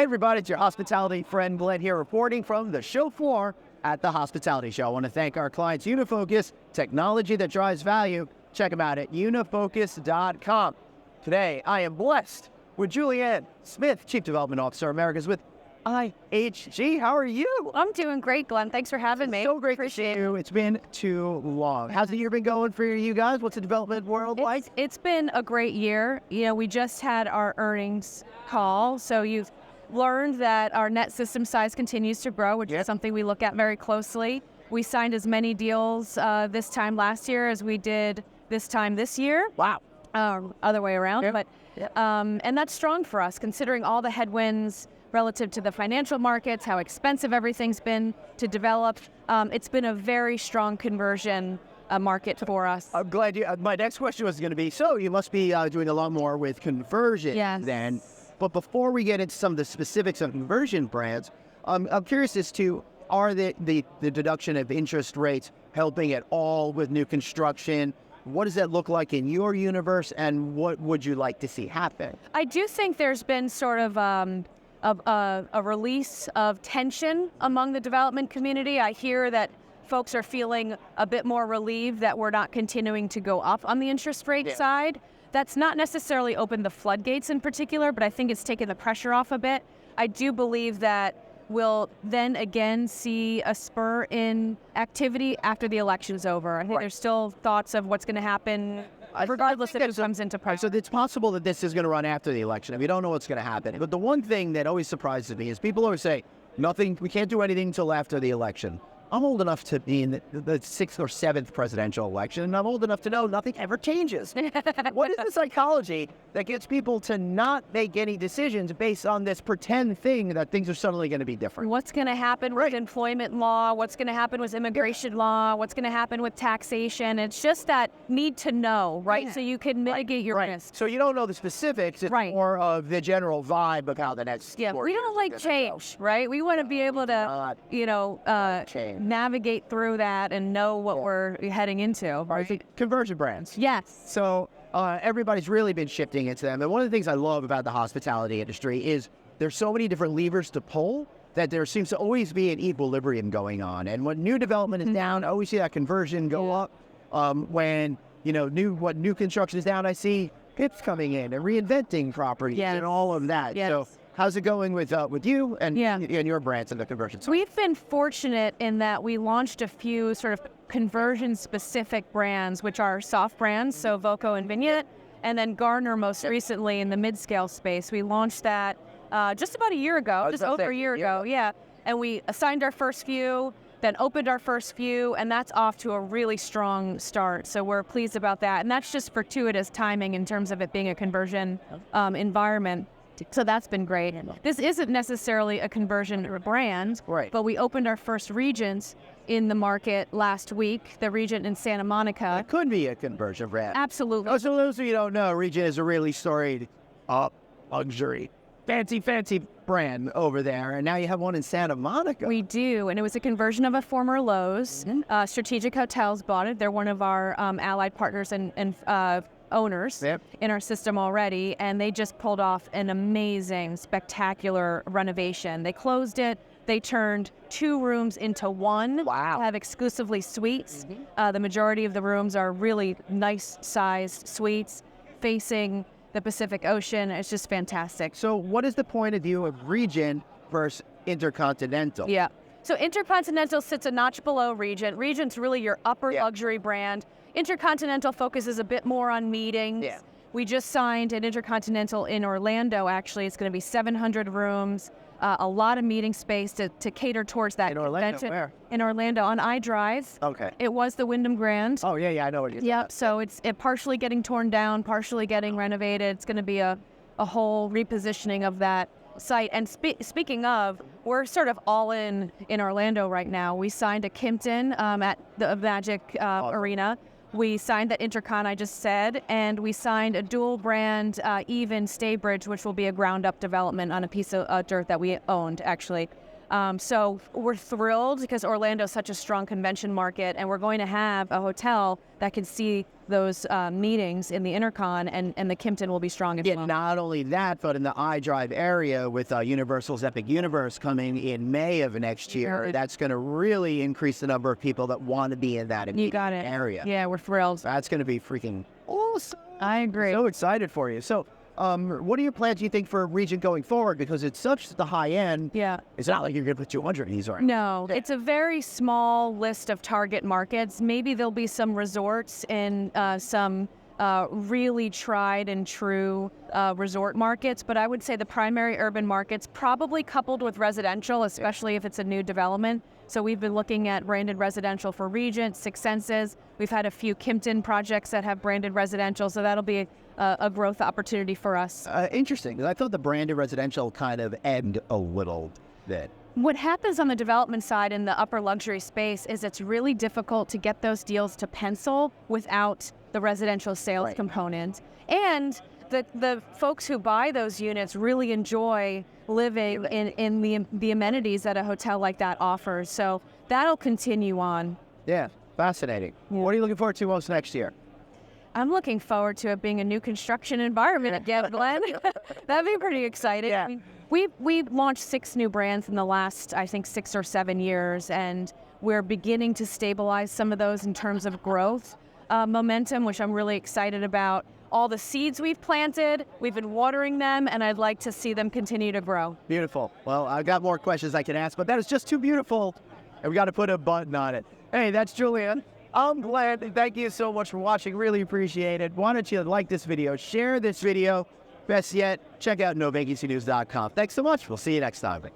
Hey everybody, it's your hospitality friend Glenn here reporting from the show floor at the Hospitality Show. I want to thank our clients Unifocus, technology that drives value. Check them out at unifocus.com. Today, I am blessed with Julienne Smith, Chief Development Officer, Americas with IHG. How are you? I'm doing great, Glenn. Thanks for having me. So great to see you. It's been too long. How's the year been going for you guys? What's the development world like? It's been a great year. You know, we just had our earnings call, so you've learned that our net system size continues to grow, which is something we look at very closely. We signed as many deals this time last year as we did this time this year. Wow. Other way around, but and that's strong for us considering all the headwinds relative to the financial markets, how expensive everything's been to develop. It's been a very strong conversion market for us. I'm glad you. My next question was going to be, so you must be doing a lot more with conversion then. But before we get into some of the specifics of conversion brands, I'm curious as to, are the deduction of interest rates helping at all with new construction? What does that look like in your universe, and what would you like to see happen? I do think there's been sort of a release of tension among the development community. I hear that folks are feeling a bit more relieved that we're not continuing to go up on the interest rate side. That's not necessarily opened the floodgates in particular, but I think it's taken the pressure off a bit. I do believe that we'll then again see a spur in activity after the election's over. I think there's still thoughts of what's going to happen regardless if it comes into power. So it's possible that this is going to run after the election. We don't know what's going to happen. But the one thing that always surprises me is people always say, we can't do anything until after the election. I'm old enough to be in the sixth or seventh presidential election, and I'm old enough to know nothing ever changes. What is the psychology that gets people to not make any decisions based on this pretend thing that things are suddenly going to be different? What's going to happen with employment law? What's going to happen with immigration law? What's going to happen with taxation? It's just that need to know, right? So you can mitigate your risk. So you don't know the specifics. It's more of the general vibe of how the next we don't like change, right? We want to be able to, navigate through that and know what we're heading into. Right? Conversion brands. Yes. So everybody's really been shifting into them. And one of the things I love about the hospitality industry is there's so many different levers to pull that there seems to always be an equilibrium going on. And when new development is down, I always see that conversion go up. When new construction is down, I see PIPs coming in and reinventing properties and all of that. So how's it going with you and your brands and the conversions? We've been fortunate in that we launched a few sort of conversion-specific brands, which are soft brands, so Voco and Vignette, and then Garner most recently in the mid-scale space. We launched that just about a year ago, just over a year ago, and we assigned our first few, then opened our first few, and that's off to a really strong start. So we're pleased about that, and that's just fortuitous timing in terms of it being a conversion environment. So that's been great. This isn't necessarily a conversion brand, but we opened our first Regent in the market last week, the Regent in Santa Monica. It could be a conversion brand. Absolutely. Oh, so those of you who don't know, Regent is a really storied luxury, fancy brand over there. And now you have one in Santa Monica. We do, and it was a conversion of a former Lowe's. Strategic Hotels bought it. They're one of our allied partners and owners in our system already, and they just pulled off an amazing, spectacular renovation. They closed it. They turned 2 rooms into 1. Wow. Have exclusively suites. The majority of the rooms are really nice-sized suites facing the Pacific Ocean. It's just fantastic. So what is the point of view of Regent versus Intercontinental? So Intercontinental sits a notch below Regent. Regent's really your upper luxury brand. Intercontinental focuses a bit more on meetings. We just signed an Intercontinental in Orlando, actually. It's going to be 700 rooms, a lot of meeting space to cater towards that convention. Orlando, where? In Orlando, on iDrive. Okay. It was the Wyndham Grand. Oh, yeah, I know what you're talking about. So it's partially getting torn down, partially getting renovated. It's going to be a whole repositioning of that site. And speaking of, we're sort of all in Orlando right now. We signed a Kimpton at the Magic Arena. We signed that Intercon I just said, and we signed a dual brand Even Staybridge, which will be a ground up development on a piece of dirt that we owned, actually. So we're thrilled because Orlando is such a strong convention market, and we're going to have a hotel that can see those meetings in the Intercon, and the Kimpton will be strong as well. Not only that, but in the iDrive area with Universal's Epic Universe coming in May of next year, that's going to really increase the number of people that want to be in that area. Yeah, we're thrilled. That's going to be freaking awesome. I agree. So excited for you. So, what are your plans, do you think, for Regent going forward? Because it's such the high end. Yeah. It's not like you're going to put 200 in these, right? No, it's a very small list of target markets. Maybe there'll be some resorts in some really tried and true resort markets, but I would say the primary urban markets, probably coupled with residential, especially if it's a new development. So we've been looking at branded residential for Regent, Six Senses. We've had a few Kimpton projects that have branded residential, so that'll be a growth opportunity for us. Interesting, because I thought the branded residential kind of ebbed a little bit. What happens on the development side in the upper luxury space is it's really difficult to get those deals to pencil without the residential sales component. And the folks who buy those units really enjoy living in the amenities that a hotel like that offers. So that'll continue on. Yeah, fascinating. Yeah. What are you looking forward to most next year? I'm looking forward to it being a new construction environment again, Glenn. That'd be pretty exciting. Yeah. I mean, we've launched 6 new brands in the last, I think, 6 or 7 years, and we're beginning to stabilize some of those in terms of growth momentum, which I'm really excited about. All the seeds we've planted, we've been watering them, and I'd like to see them continue to grow. Beautiful. Well, I've got more questions I can ask, but that is just too beautiful, and we got to put a button on it. Hey, that's Julienne. I'm Glenn. Thank you so much for watching. Really appreciate it. Why don't you like this video, share this video. Best yet, check out novacancynews.com. Thanks so much. We'll see you next time.